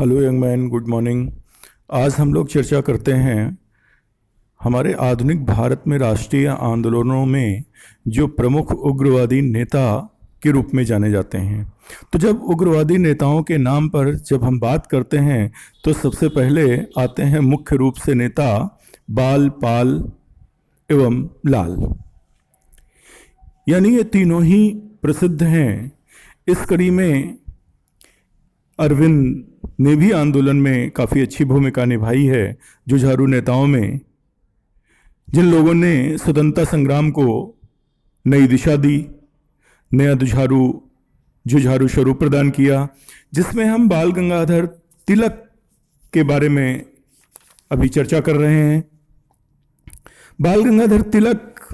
Hello young man, good morning. आज हम लोग चर्चा करते हैं हमारे आधुनिक भारत में राष्ट्रीय आंदोलनों में जो प्रमुख उग्रवादी नेता के रूप में जाने जाते हैं। तो जब उग्रवादी नेताओं के नाम पर जब हम बात करते हैं तो सबसे पहले आते हैं मुख्य रूप से नेता बाल, पाल एवं लाल, यानी ये तीनों ही प्रसिद्ध हैं। इस कड़ी में अरविंद ने भी आंदोलन में काफ़ी अच्छी भूमिका निभाई है। जुझारू नेताओं में जिन लोगों ने स्वतंत्रता संग्राम को नई दिशा दी, नया जुझारू स्वरूप प्रदान किया, जिसमें हम बाल गंगाधर तिलक के बारे में अभी चर्चा कर रहे हैं। बाल गंगाधर तिलक,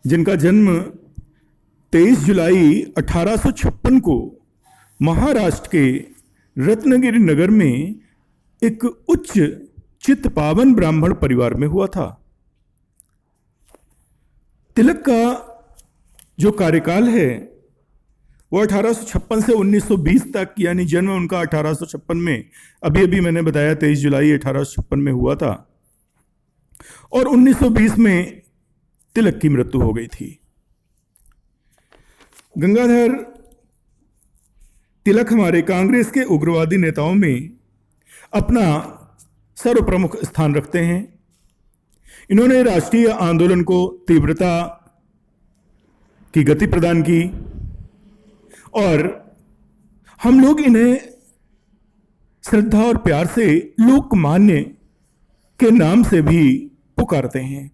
जिनका जन्म 23 जुलाई 1856 को महाराष्ट्र के रत्नगिरी नगर में एक उच्च चित्तपावन ब्राह्मण परिवार में हुआ था। तिलक का जो कार्यकाल है वो 1856 से 1920 तक, यानी जन्म उनका 1856 में, अभी मैंने बताया 23 जुलाई 1856 में हुआ था, और 1920 में तिलक की मृत्यु हो गई थी। गंगाधर तिलक हमारे कांग्रेस के उग्रवादी नेताओं में अपना सर्वप्रमुख स्थान रखते हैं। इन्होंने राष्ट्रीय आंदोलन को तीव्रता की गति प्रदान की और हम लोग इन्हें श्रद्धा और प्यार से लोकमान्य के नाम से भी पुकारते हैं।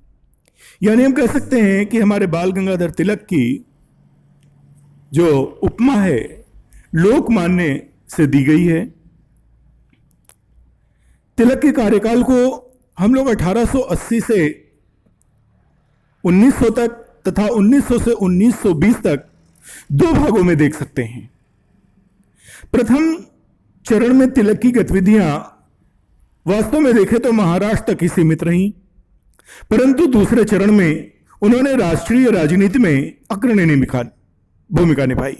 यानी हम कह सकते हैं कि हमारे बाल गंगाधर तिलक की जो उपमा है लोकमान्य से दी गई है। तिलक के कार्यकाल को हम लोग 1880 से 1900 तक तथा 1900 से 1920 तक दो भागों में देख सकते हैं। प्रथम चरण में तिलक की गतिविधियां वास्तव में देखें तो महाराष्ट्र तक ही सीमित रहीं, परंतु दूसरे चरण में उन्होंने राष्ट्रीय राजनीति में अग्रणी भूमिका निभाई।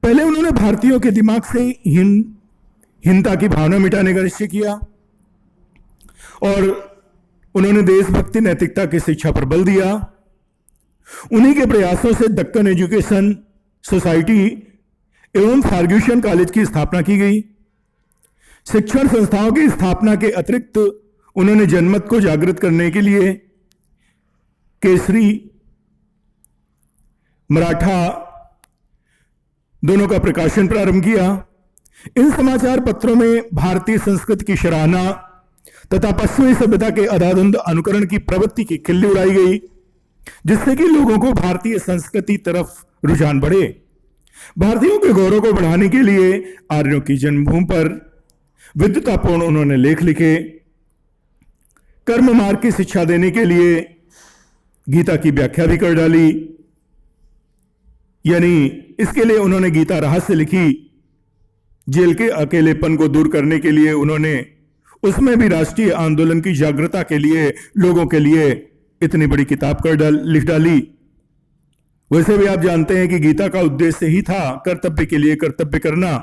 पहले उन्होंने भारतीयों के दिमाग से हीनता की भावना मिटाने का निश्चय किया और उन्होंने देशभक्ति, नैतिकता की शिक्षा पर बल दिया। उन्हीं के प्रयासों से दक्कन एजुकेशन सोसाइटी एवं फर्ग्यूसन कॉलेज की स्थापना की गई। शिक्षण संस्थाओं की स्थापना के अतिरिक्त उन्होंने जनमत को जागृत करने के लिए केसरी, मराठा दोनों का प्रकाशन प्रारंभ किया। इन समाचार पत्रों में भारतीय संस्कृति की सराहना तथा पश्चिमी सभ्यता के अधाधुंध अनुकरण की प्रवृत्ति की खिल्ली उड़ाई गई, जिससे कि लोगों को भारतीय संस्कृति तरफ रुझान बढ़े। भारतीयों के गौरव को बढ़ाने के लिए आर्यों की जन्मभूमि पर विद्वतापूर्ण उन्होंने लेख लिखे। कर्म मार्ग की शिक्षा देने के लिए गीता की व्याख्या भी कर डाली, यानी इसके लिए उन्होंने गीता रहस्य लिखी। जेल के अकेलेपन को दूर करने के लिए उन्होंने उसमें भी राष्ट्रीय आंदोलन की जागरूकता के लिए लोगों के लिए इतनी बड़ी किताब लिख डाली। वैसे भी आप जानते हैं कि गीता का उद्देश्य ही था कर्तव्य के लिए कर्तव्य करना,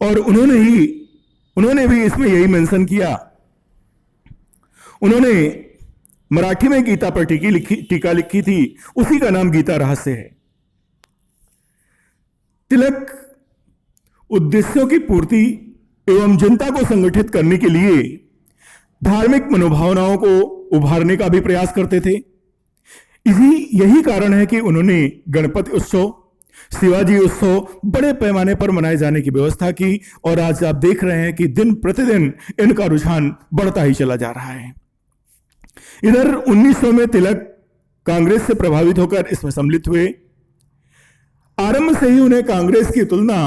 और उन्होंने भी इसमें यही मेंशन किया। उन्होंने मराठी में गीता पर टीका लिखी थी, उसी का नाम गीता रहस्य है। तिलक उद्देश्यों की पूर्ति एवं जनता को संगठित करने के लिए धार्मिक मनोभावनाओं को उभारने का भी प्रयास करते थे। यही कारण है कि उन्होंने गणपति उत्सव, शिवाजी उत्सव बड़े पैमाने पर मनाए जाने की व्यवस्था की, और आज आप देख रहे हैं कि दिन प्रतिदिन इनका रुझान बढ़ता ही चला जा रहा है। इधर 1900 में तिलक कांग्रेस से प्रभावित होकर इसमें सम्मिलित हुए। आरंभ से ही उन्हें कांग्रेस की तुलना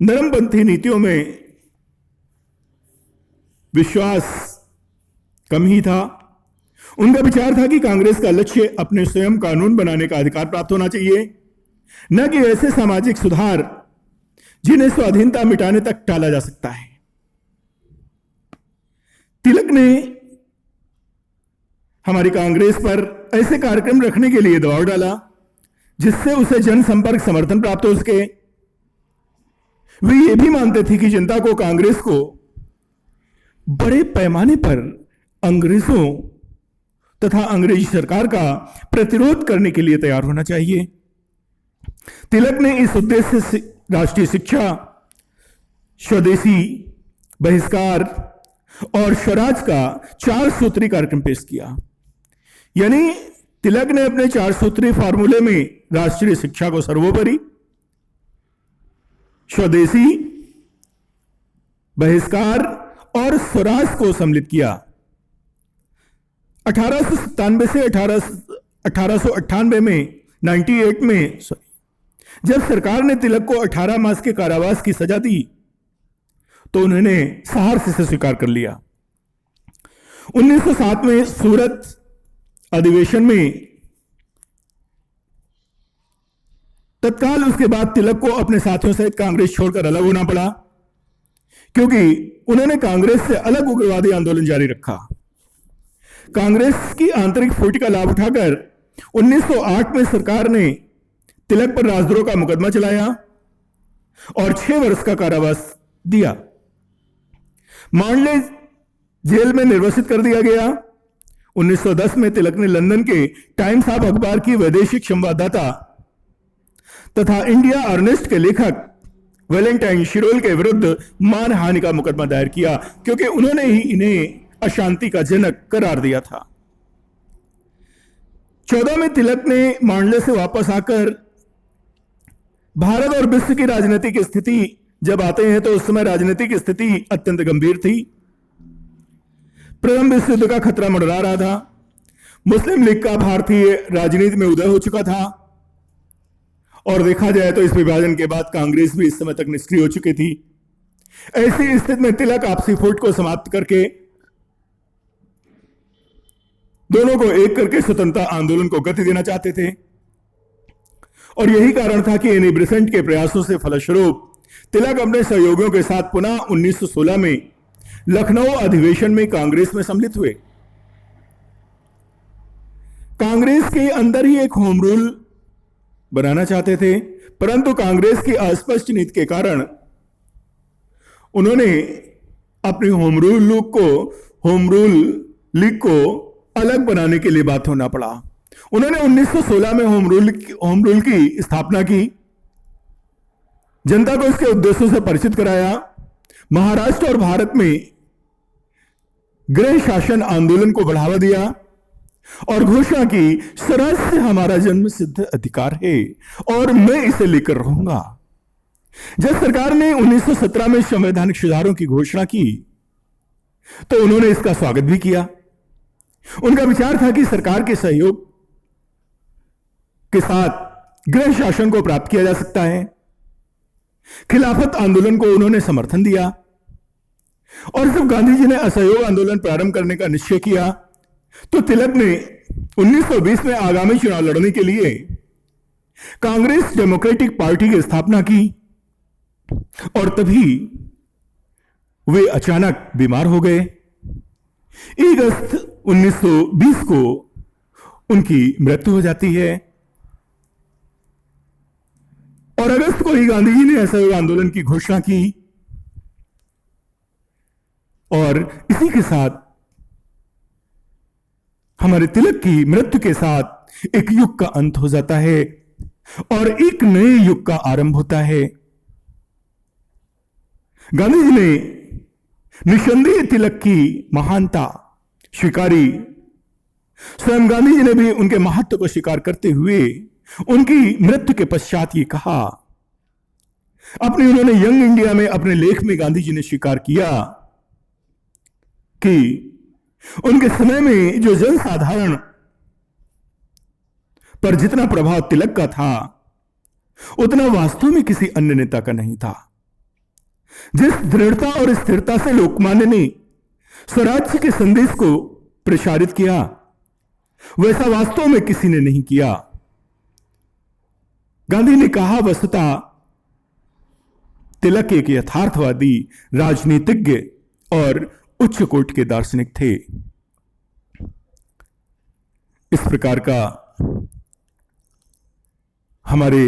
नरमपंथी नीतियों में विश्वास कम ही था। उनका विचार था कि कांग्रेस का लक्ष्य अपने स्वयं कानून बनाने का अधिकार प्राप्त होना चाहिए, न कि ऐसे सामाजिक सुधार जिन्हें स्वाधीनता मिटाने तक टाला जा सकता है। तिलक ने हमारी कांग्रेस पर ऐसे कार्यक्रम रखने के लिए दबाव डाला जिससे उसे जनसंपर्क समर्थन प्राप्त हो सके। वे ये भी मानते थे कि जनता को कांग्रेस को बड़े पैमाने पर अंग्रेजों तथा अंग्रेजी सरकार का प्रतिरोध करने के लिए तैयार होना चाहिए। तिलक ने इस उद्देश्य से राष्ट्रीय शिक्षा, स्वदेशी बहिष्कार और स्वराज का 4 सूत्री कार्यक्रम पेश किया। यानी तिलक ने अपने 4 सूत्री फार्मूले में राष्ट्रीय शिक्षा को सर्वोपरि, स्वदेशी बहिष्कार और स्वराज को सम्मिलित किया। 1897 से 1898 में 98 में जब सरकार ने तिलक को 18 मास के कारावास की सजा दी तो उन्होंने साहस से स्वीकार कर लिया। 1907 में सूरत अधिवेशन में तत्काल उसके बाद तिलक को अपने साथियों सहित कांग्रेस छोड़कर अलग होना पड़ा, क्योंकि उन्होंने कांग्रेस से अलग उग्रवादी आंदोलन जारी रखा। कांग्रेस की आंतरिक फूट का लाभ उठाकर 1908 में सरकार ने तिलक पर राजद्रोह का मुकदमा चलाया और 6 वर्ष का कारावास दिया। मांडले जेल में निर्वासित कर दिया गया। 1910 में तिलक ने लंदन के टाइम्स ऑफ अखबार की वैदेशिक संवाददाता तथा इंडिया अर्नेस्ट के लेखक वैलेंटाइन शिरोल के विरुद्ध मानहानि का मुकदमा दायर किया, क्योंकि उन्होंने ही इन्हें अशांति का जनक करार दिया था। 14 में तिलक ने मांडले से वापस आकर भारत और विश्व की राजनीतिक स्थिति जब आते हैं तो उस समय राजनीतिक स्थिति अत्यंत गंभीर थी। प्रथम विश्व युद्ध का खतरा मंडरा रहा था। मुस्लिम लीग का भारतीय राजनीति में उदय हो चुका था और देखा जाए तो इस विभाजन के बाद कांग्रेस भी इस समय तक निष्क्रिय हो चुकी थी। ऐसी स्थिति में तिलक आपसी फूट को समाप्त करके दोनों को एक करके स्वतंत्रता आंदोलन को गति देना चाहते थे और यही कारण था कि एनी बेसेंट के प्रयासों से फलस्वरूप तिलक अपने सहयोगियों के साथ पुनः 1916 में लखनऊ अधिवेशन में कांग्रेस में सम्मिलित हुए। कांग्रेस के अंदर ही एक होम रूल बनाना चाहते थे, परंतु कांग्रेस की अस्पष्ट नीति के कारण उन्होंने अपनी होम रूल लीग को अलग बनाने के लिए बाध्य होना पड़ा। उन्होंने 1916 में होम रूल की स्थापना की, जनता को इसके उद्देश्यों से परिचित कराया, महाराष्ट्र और भारत में गृह शासन आंदोलन को बढ़ावा दिया और घोषणा की स्वराज से हमारा जन्म सिद्ध अधिकार है और मैं इसे लेकर रहूंगा। जब सरकार ने 1917 में संवैधानिक सुधारों की घोषणा की तो उन्होंने इसका स्वागत भी किया। उनका विचार था कि सरकार के सहयोग के साथ गृह शासन को प्राप्त किया जा सकता है। खिलाफत आंदोलन को उन्होंने समर्थन दिया और जब गांधी जी ने असहयोग आंदोलन प्रारंभ करने का निश्चय किया तो तिलक ने 1920 में आगामी चुनाव लड़ने के लिए कांग्रेस डेमोक्रेटिक पार्टी की स्थापना की और तभी वे अचानक बीमार हो गए। 1 अगस्त 1920 को उनकी मृत्यु हो जाती है और अगस्त को ही गांधी जी ने असहयोग आंदोलन की घोषणा की और इसी के साथ हमारे तिलक की मृत्यु के साथ एक युग का अंत हो जाता है और एक नए युग का आरंभ होता है। गांधी जी ने निसंदेह तिलक की महानता स्वीकारी। स्वयं गांधी जी ने भी उनके महत्व को स्वीकार करते हुए उनकी मृत्यु के पश्चात ये कहा, अपने उन्होंने यंग इंडिया में अपने लेख में गांधी जी ने स्वीकार किया कि उनके समय में जो जनसाधारण पर जितना प्रभाव तिलक का था उतना वास्तव में किसी अन्य नेता का नहीं था। जिस दृढ़ता और स्थिरता से लोकमान्य ने स्वराज्य के संदेश को प्रसारित किया वैसा वास्तव में किसी ने नहीं किया। गांधी ने कहा, वस्तुतः तिलक एक यथार्थवादी राजनीतिज्ञ और उच्च कोटि के दार्शनिक थे। इस प्रकार का हमारे